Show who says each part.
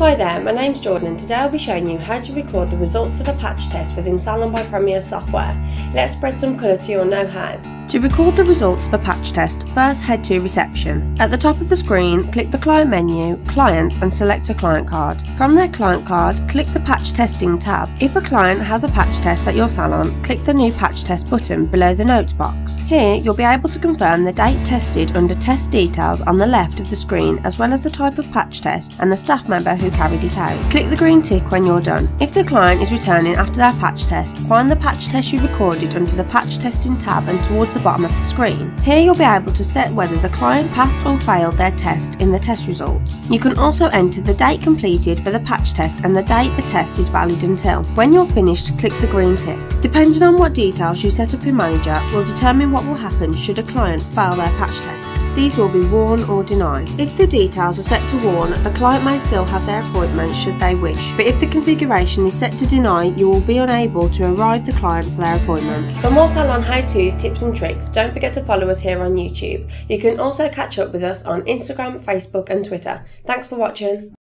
Speaker 1: Hi there, my name's Jordan and today I'll be showing you how to record the results of a patch test within Salon by Premiere software. Let's spread some colour to your know-how. To record the results of a patch test, first head to Reception. At the top of the screen, click the Client menu, Client and select a client card. From their client card, click the Patch Testing tab. If a client has a patch test at your salon, click the New Patch Test button below the Notes box. Here, you'll be able to confirm the date tested under Test Details on the left of the screen, as well as the type of patch test and the staff member who carried it out. Click the green tick when you're done. If the client is returning after their patch test, find the patch test you recorded under the Patch Testing tab and towards the bottom of the screen. Here you'll be able to set whether the client passed or failed their test in the test results. You can also enter the date completed for the patch test and the date the test is valid until. When you're finished, click the green tick. Depending on what details you set up in Manager will determine what will happen should a client fail their patch test. These will be worn or denied. If the details are set to worn, the client may still have their appointment should they wish, but if the configuration is set to deny, you will be unable to arrive the client for their appointment. For more salon how-tos, tips and tricks, don't forget to follow us here on YouTube. You can also catch up with us on Instagram, Facebook and Twitter. Thanks for watching.